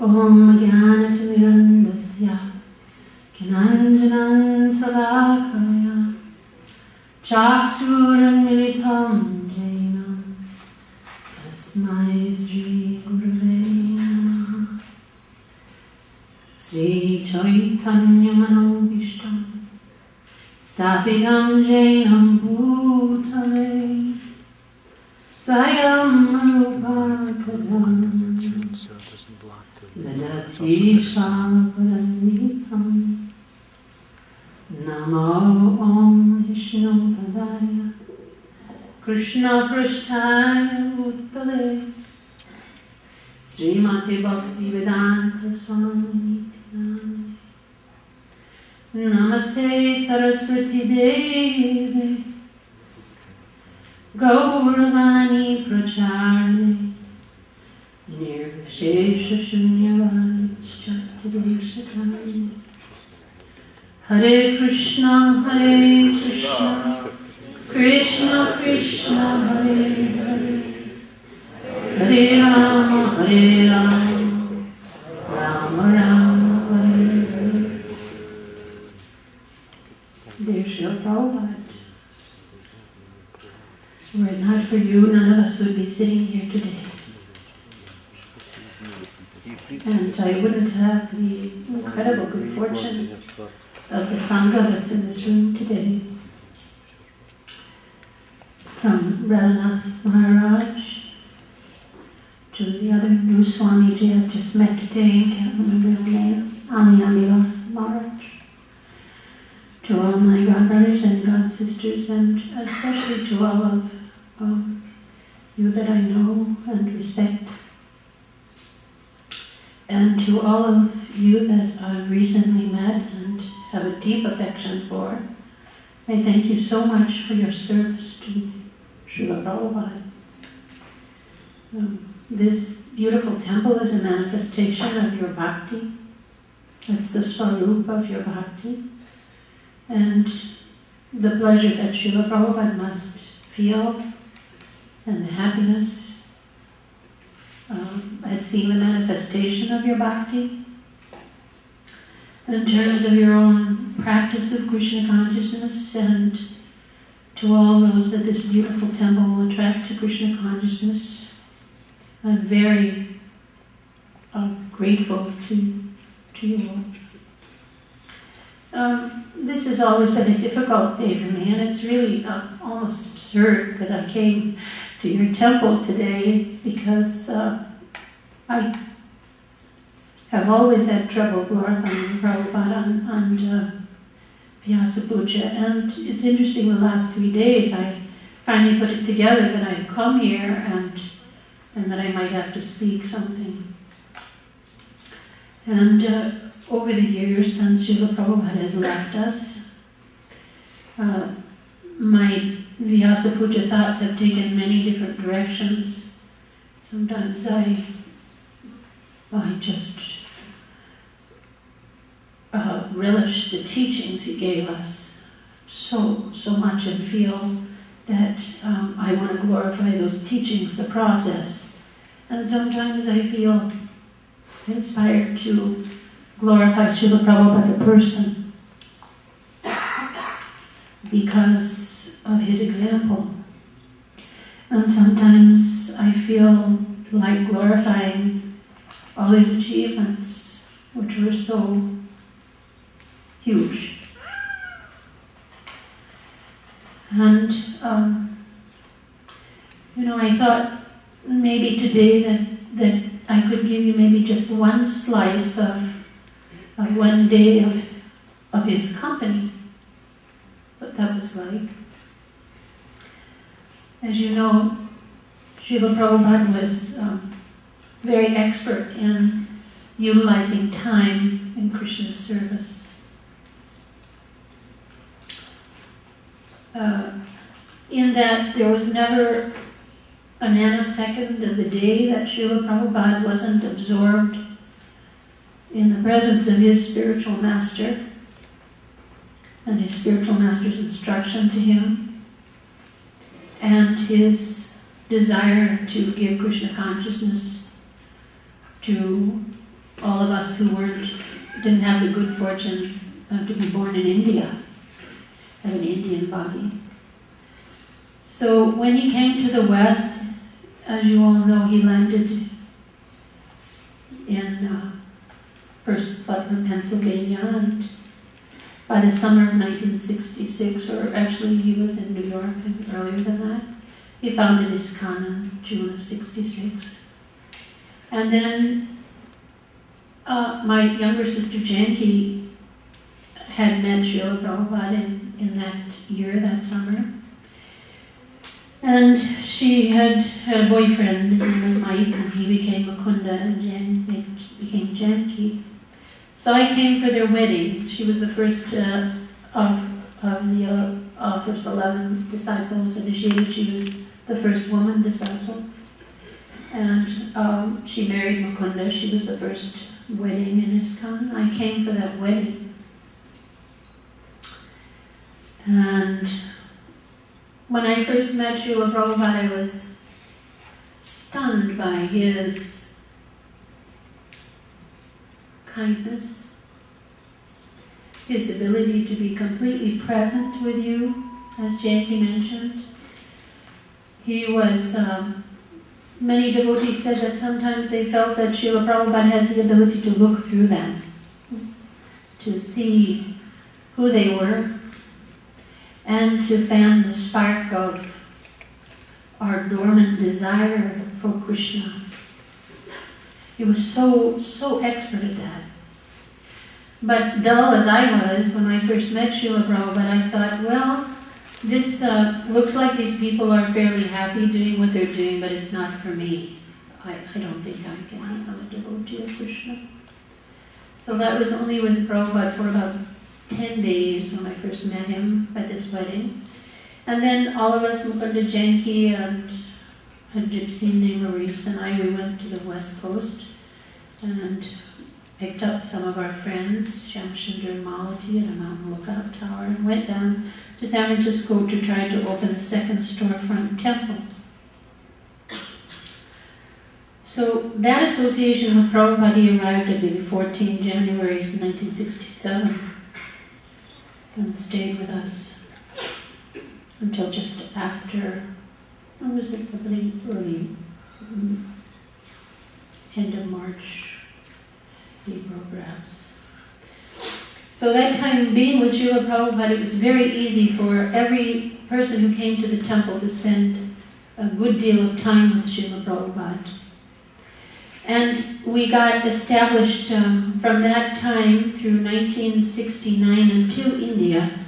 Om Jnanatimirandasya Jnananjanan Salakaya Chaksuramilitam Jena Tasmai Sri Gurave Namaha. Sri Chaitanya Manobhishtam Sthapitam Jainam Bhutale Swayam Rupakadam Dadati Swapadanitam Namo Om Vishnu Padaya Krishna Prishtaya Bhutale Srimati Bhakti Vedanta Swami Namaste. Namaste Saraswati Devi Gauravani Pracharne Nirvishesha Shunyavadhyatadeshatane. Hare Krishna, Krishna Krishna, Hare Hare, Hare Rama, Rama Rama, Hare Hare. Dear Srila Prabhupada, were it not for you, none of us would be sitting here today. And I wouldn't have the incredible good fortune of the Sangha that's in this room today. From Radhanath Maharaj to the other new Swamiji I've just met today, can't remember his name, Amiramivas Maharaj, to all my godbrothers and godsisters, and especially to all of you that I know and respect, and to all of you that I've recently met and have a deep affection for. I thank you so much for your service to Srila Prabhupada. This beautiful temple is a manifestation of your bhakti. It's the swarup of your bhakti. And the pleasure that Srila Prabhupada must feel and the happiness at seeing the manifestation of your bhakti. In terms of your own practice of Krishna consciousness, and to all those that this beautiful temple will attract to Krishna consciousness, I'm very grateful to you all. This has always been a difficult day for me, and it's really almost absurd that I came to your temple today, because I have always had trouble glorifying Prabhupada on Vyasa Puja, and it's interesting, the last 3 days I finally put it together that I'd come here and that I might have to speak something. And over the years, since Srila Prabhupada has left us, my Vyasa Puja thoughts have taken many different directions. Sometimes I just relish the teachings he gave us so much, and feel that I want to glorify those teachings, the process. And sometimes I feel inspired to glorify Srila Prabhupada the person because of his example. And sometimes I feel like glorifying all his achievements, which were so huge. And, I thought maybe today that I could give you maybe just one slice of one day of his company, what that was like. As you know, Srila Prabhupada was very expert in utilizing time in Krishna's service. In that there was never a nanosecond of the day that Srila Prabhupada wasn't absorbed in the presence of his spiritual master and his spiritual master's instruction to him, and his desire to give Krishna consciousness to of us who didn't have the good fortune to be born in India, have an Indian body. So when he came to the West, as you all know, he landed in first Butler, Pennsylvania, and by the summer of 1966, or actually he was in New York and earlier than that, he founded ISKCON in June of '66. And then my younger sister Janki had met Srila Prabhupada in that year, that summer. And she had a boyfriend, his name was Mike, and he became Mukunda, and Jan became Janki. So I came for their wedding. She was the first of the first 11 disciples initiated. She was the first woman disciple. And she married Mukunda. She was the first wedding in ISKCON. I came for that wedding. And when I first met Srila Prabhupada, I was stunned by his kindness, his ability to be completely present with you, as Janki mentioned. He was, many devotees said that sometimes they felt that Srila Prabhupada had the ability to look through them, to see who they were, and to fan the spark of our dormant desire for Krishna. He was so expert at that. But dull as I was when I first met Srila Prabhupada, I thought, well, this looks like these people are fairly happy doing what they're doing, but it's not for me. I don't think I can become a devotee of Krishna. So that was only with Prabhupada for about 10 days when I first met him at this wedding. And then all of us, Mukunda, Janki, and a gypsy named Maurice and I, we went to the West Coast and picked up some of our friends, Shamsundar and Malati, at a mountain lookout tower, and went down to San Francisco to try to open a second storefront temple. So that association with Prabhupada arrived, I believe, 14 January 1967. And stayed with us until just after, I was at the early end of March, April perhaps. So that time being with Srila Prabhupada, it was very easy for every person who came to the temple to spend a good deal of time with Srila Prabhupada. And we got established from that time through 1969 until India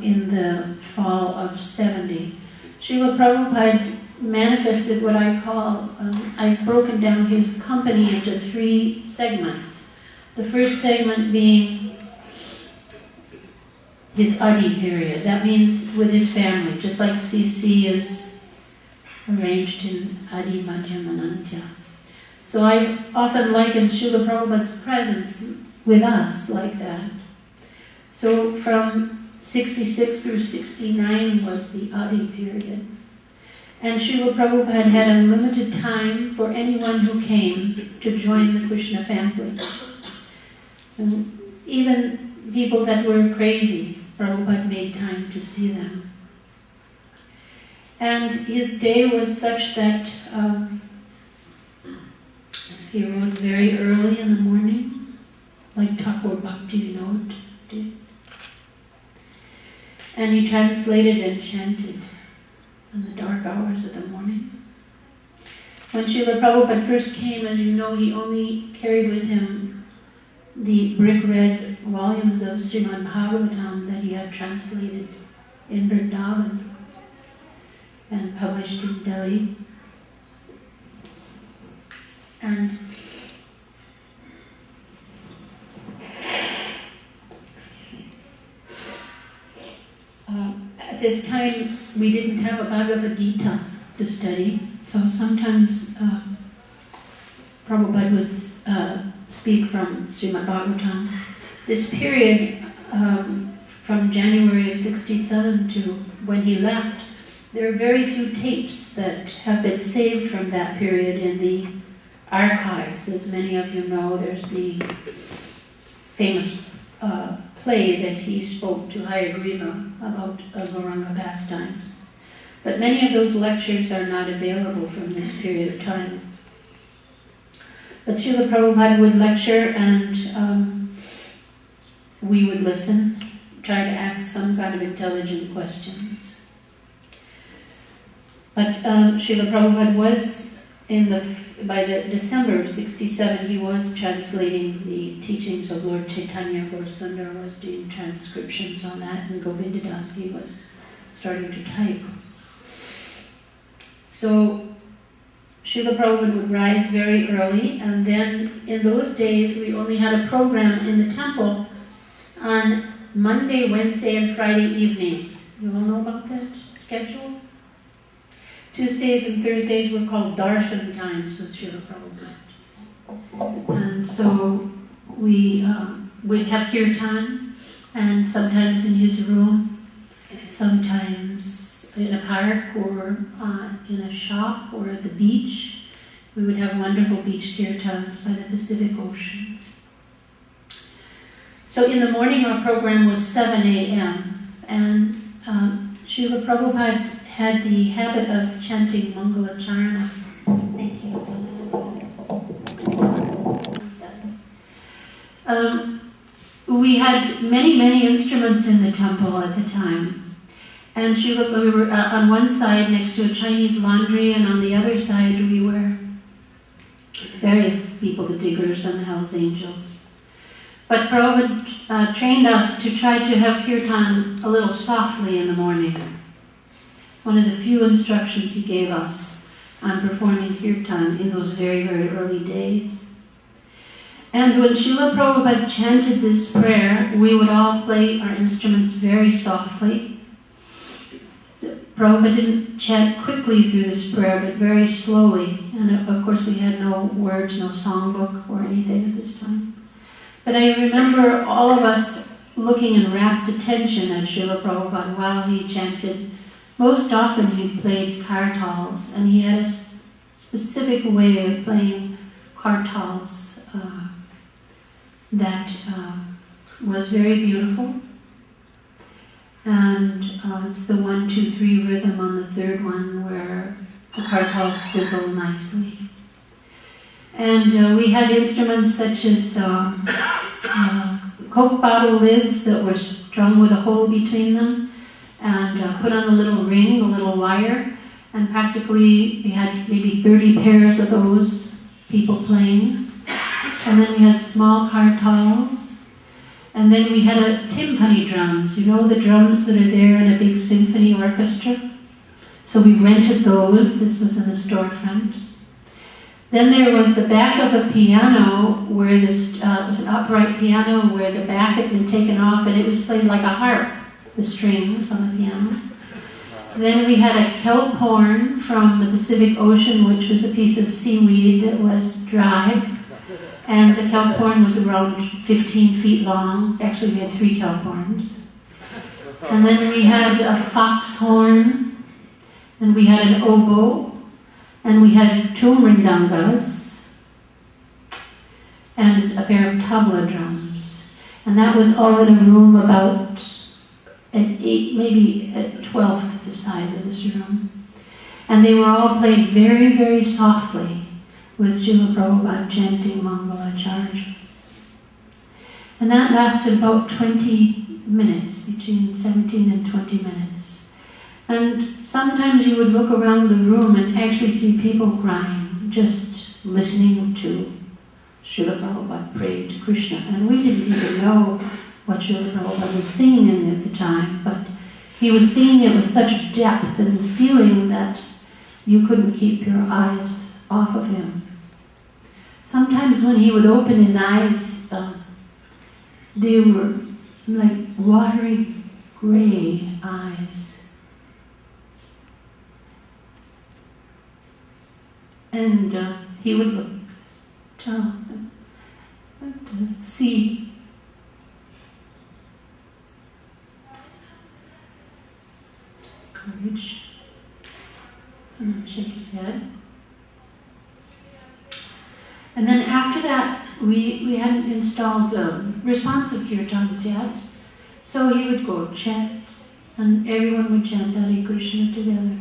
in the fall of 70. Srila Prabhupada manifested what I call, I've broken down his company into 3 segments. The first segment being his Adi period. That means with his family, just like CC is arranged in Adi, Madhyam, and Antya. So I often liken Srila Prabhupada's presence with us like that. So from 66 through 69 was the Adi period. And Srila Prabhupada had unlimited time for anyone who came to join the Krishna family. And even people that were crazy, Prabhupada made time to see them. And his day was such that he rose very early in the morning, like Thakur Bhakti Vinod did. And he translated and chanted in the dark hours of the morning. When Srila Prabhupada first came, as you know, he only carried with him the brick red volumes of Srimad Bhagavatam that he had translated in Vrindavan and published in Delhi. And at this time, we didn't have a Bhagavad Gita to study, so sometimes Prabhupada would speak from Srimad Bhagavatam. This period, from January of 67 to when he left, there are very few tapes that have been saved from that period in the archives. As many of you know, there's the famous play that he spoke to Hayagriva about Gauranga pastimes. But many of those lectures are not available from this period of time. But Srila Prabhupada would lecture, and we would listen, try to ask some kind of intelligent questions. But Srila Prabhupada was, by the December of '67, he was translating the teachings of Lord Chaitanya. Gaurasundar was doing transcriptions on that, and Govinda Dasji was starting to type. So Srila Prabhupada would rise very early, and then in those days we only had a program in the temple on Monday, Wednesday, and Friday evenings. You all know about that schedule? Tuesdays and Thursdays were called darshan times with Srila Prabhupada. And so we would have kirtan, and sometimes in his room, sometimes in a park or in a shop or at the beach. We would have wonderful beach kirtans by the Pacific Ocean. So in the morning our program was 7 a.m. and Srila Prabhupada had the habit of chanting Mangala Charana. Thank you. We had many instruments in the temple at the time. And we were on one side next to a Chinese laundry, and on the other side we were various people, the diggers and the Hells Angels. But Prabhupada trained us to try to have kirtan a little softly in the morning. It's one of the few instructions he gave us on performing kirtan in those very early days. And when Srila Prabhupada chanted this prayer, we would all play our instruments very softly. Prabhupada didn't chant quickly through this prayer, but very slowly. And of course we had no words, no songbook or anything at this time. But I remember all of us looking in rapt attention at Srila Prabhupada while he chanted. Most often he played kartals, and he had a specific way of playing kartals that was very beautiful. And it's the 1, 2, 3 rhythm on the third one where the kartals sizzle nicely. And we had instruments such as Coke bottle lids that were strung with a hole between them and put on a little ring, a little wire, and practically we had maybe 30 pairs of those, people playing. And then we had small kartals. And then we had timpani drums, you know, the drums that are there in a big symphony orchestra. So we rented those. This was in the storefront. Then there was the back of a piano where this was an upright piano where the back had been taken off, and it was played like a harp, the strings on the piano. Then we had a kelp horn from the Pacific Ocean, which was a piece of seaweed that was dried. And the kelp horn was around 15 feet long. Actually, we had 3 kelp horns. And then we had a fox horn, and we had an oboe, and we had 2 mridangas, and a pair of tabla drums. And that was all in a room about at 8, maybe at 12th the size of this room. And they were all played very softly, with Srila Prabhupada chanting Mangala Charana. And that lasted about 20 minutes, between 17 and 20 minutes. And sometimes you would look around the room and actually see people crying, just listening to Srila Prabhupada pray to Krishna. And we didn't even know what Srila Prabhupada was singing at the time, but he was singing it with such depth and feeling that you couldn't keep your eyes off of him. Sometimes when he would open his eyes, they were like watery gray eyes. And he would look down and see. Courage. And then shake his head. after that, we hadn't installed responsive kirtans yet, so he would go chant, and everyone would chant Hare Krishna together.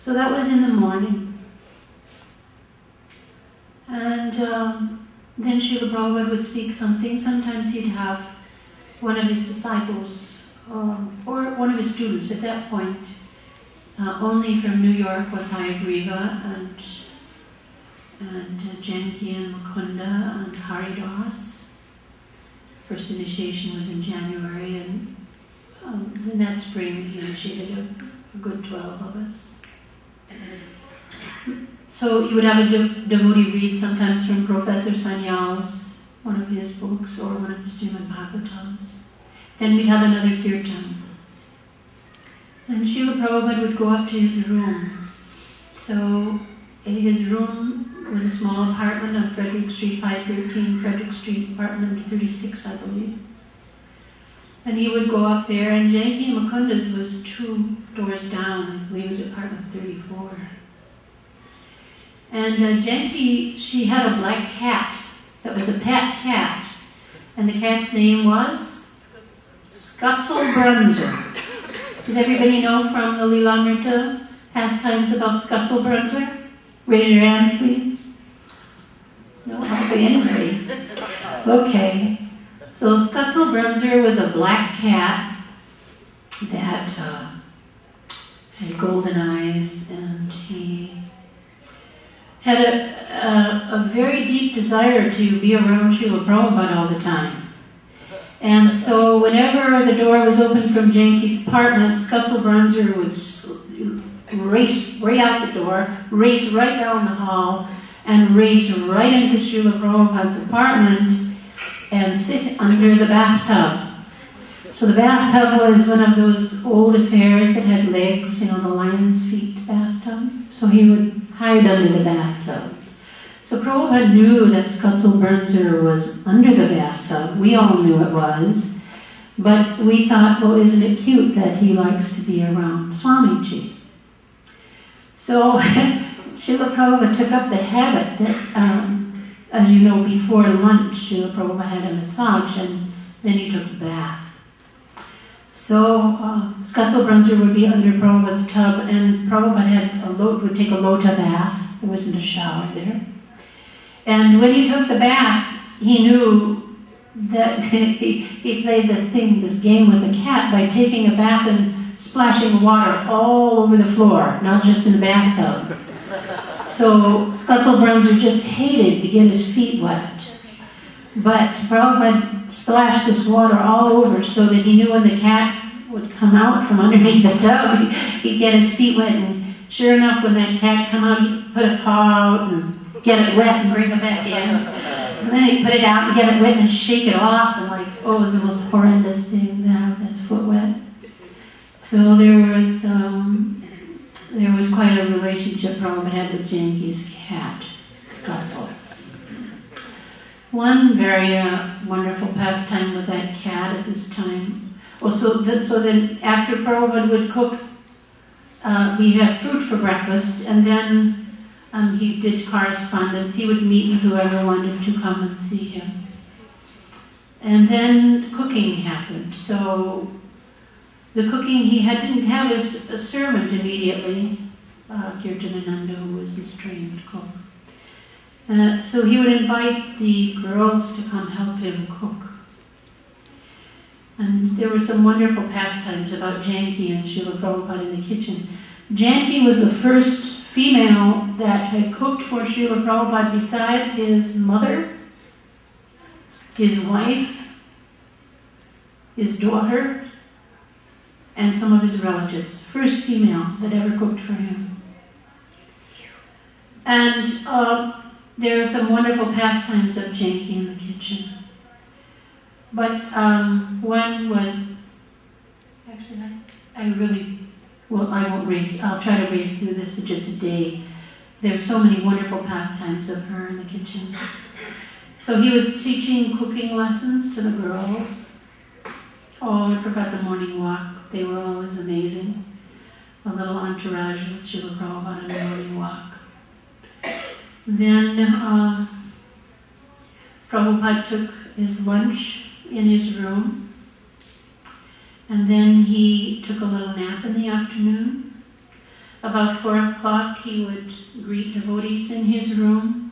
So that was in the morning. And then Srila Prabhupada would speak something. Sometimes he'd have one of his disciples or one of his students. At that point, only from New York was Hayagriva and Janki and Mukunda and Haridas. First initiation was in January, and in that spring he initiated a good 12 of us. So you would have a devotee read sometimes from Professor Sanyal's, one of his books, or one of the Srimad Bhagavatams. Then we'd have another kirtan. And Srila Prabhupada would go up to his room. So his room was a small apartment on Frederick Street, 513 Frederick Street, apartment number 36, I believe. And he would go up there, and Janki Mukunda's was 2 doors down. I believe it was apartment 34. And Janki, she had a black cat that was a pet cat. And the cat's name was Skutzelbrunzer. Does everybody know from the Lilamrita pastimes about Skutzelbrunzer? Raise your hands, please. No, hardly anybody. Okay. So Skutzelbrunzer was a black cat that had golden eyes, and he had a very deep desire to be around Srila Prabhupada all the time. And so whenever the door was open from Janki's apartment, Skutzelbrunzer would race right out the door, race right down the hall, and race right into Srila Prabhupada's apartment and sit under the bathtub. So the bathtub was one of those old affairs that had legs, the lion's feet bathtub. So he would hide under the bathtub. So Prabhupada knew that Skutzelbrunzer was under the bathtub. We all knew it was. But we thought, well, isn't it cute that he likes to be around Swamiji? So Srila Prabhupada took up the habit that, as you know, before lunch, Srila Prabhupada had a massage, and then he took a bath. So Skutzelbrunzer would be under Prabhupada's tub, and Prabhupada would take a lota bath. There wasn't a shower there. And when he took the bath, he knew that he played this game with the cat by taking a bath and splashing water all over the floor, not just in the bathtub. So Skutzelbrunzer just hated to get his feet wet. But Prabhupada splashed this water all over so that he knew when the cat would come out from underneath the tub, he'd get his feet wet. And sure enough, when that cat come out, he'd put a paw out and get it wet and bring it back in. And then he'd put it out and get it wet and shake it off. And it was the most horrendous thing to have his foot wet. So there was quite a relationship Prabhupada had with Janki's cat, Skutzel. One very wonderful pastime with that cat at this time. So then after Prabhupada would cook, we had fruit for breakfast, and then he did correspondence. He would meet with whoever wanted to come and see him. And then cooking happened. So the cooking, he didn't have a servant immediately, Kirtanananda, who was his trained cook. So he would invite the girls to come help him cook. And there were some wonderful pastimes about Janki and Srila Prabhupada in the kitchen. Janki was the first female that had cooked for Srila Prabhupada besides his mother, his wife, his daughter, and some of his relatives. First female that ever cooked for him. And there are some wonderful pastimes of Janki in the kitchen. But one was, actually, I'll try to race through this in just a day. There's so many wonderful pastimes of her in the kitchen. So he was teaching cooking lessons to the girls. Oh, I forgot the morning walk. They were always amazing. A little entourage with Srila Prabhupada on the morning walk. Then Prabhupada took his lunch in his room, and then he took a little nap in the afternoon. About 4 o'clock, he would greet devotees in his room,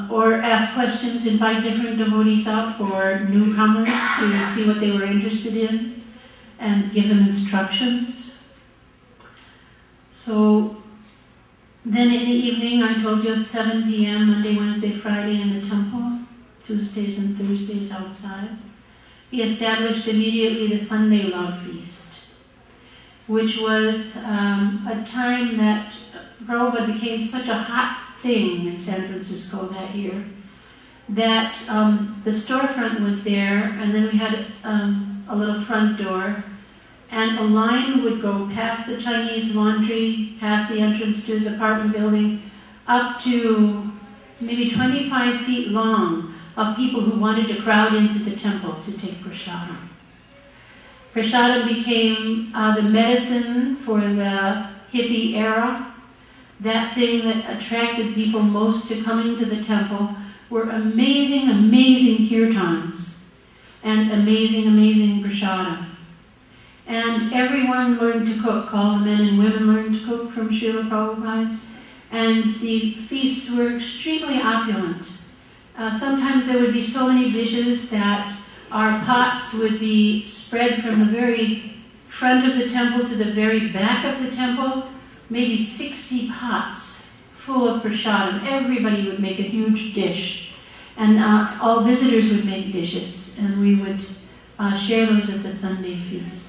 or ask questions, invite different devotees up or newcomers to see what they were interested in, and give them instructions. So then in the evening, I told you at 7 p.m., Monday, Wednesday, Friday in the temple, Tuesdays and Thursdays outside, he established immediately the Sunday Love Feast, which was a time that Prabhupada became such a hot thing in San Francisco that year, that the storefront was there, and then we had a little front door, and a line would go past the Chinese laundry, past the entrance to his apartment building, up to maybe 25 feet long of people who wanted to crowd into the temple to take prasadam. Prasadam became the medicine for the hippie era. That thing that attracted people most to coming to the temple were amazing, amazing kirtans and amazing, amazing prasadam. And everyone learned to cook. All the men and women learned to cook from Srila Prabhupada. And the feasts were extremely opulent. Sometimes there would be so many dishes that our pots would be spread from the very front of the temple to the very back of the temple. Maybe 60 pots full of prasadam. Everybody would make a huge dish. And all visitors would make dishes. And we would share those at the Sunday feast.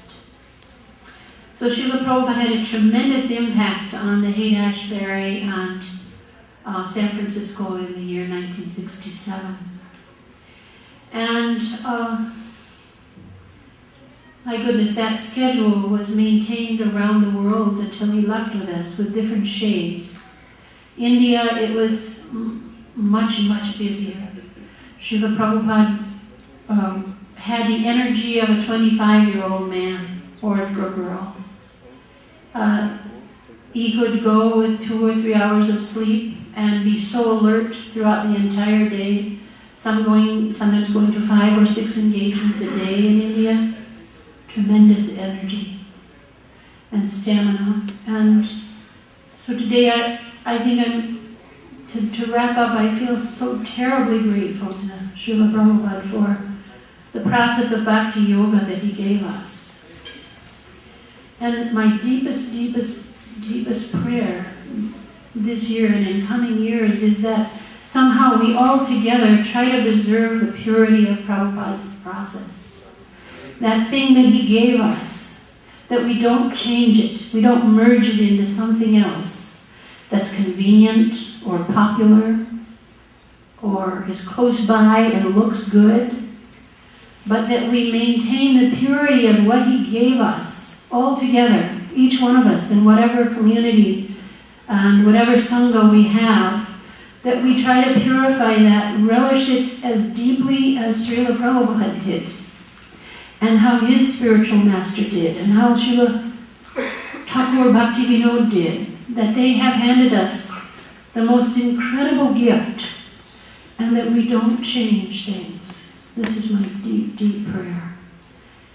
So Srila Prabhupada had a tremendous impact on the Haight-Ashbury and San Francisco in the year 1967. And my goodness, that schedule was maintained around the world until he left with us with different shades. India, it was much, much busier. Srila Prabhupada had the energy of a 25-year-old man or a girl. He could go with 2 or 3 hours of sleep and be so alert throughout the entire day, sometimes going to 5 or 6 engagements a day in India. Tremendous energy and stamina. And so today I think to wrap up, I feel so terribly grateful to Srila Prabhupada for the process of bhakti yoga that he gave us. And my deepest, deepest, deepest prayer this year and in coming years is that somehow we all together try to preserve the purity of Prabhupada's process. That thing that he gave us, that we don't change it, we don't merge it into something else that's convenient or popular or is close by and looks good, but that we maintain the purity of what he gave us all together, each one of us in whatever community and whatever sangha we have, that we try to purify that, relish it as deeply as Srila Prabhupada did, and how his spiritual master did, and how Srila Thakur Bhaktivinoda did, that they have handed us the most incredible gift, and that we don't change things. This is my deep, deep prayer.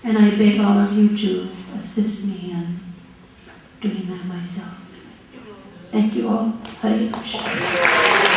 And I beg all of you to assist me in doing that myself. Thank you all. Hare Krishna.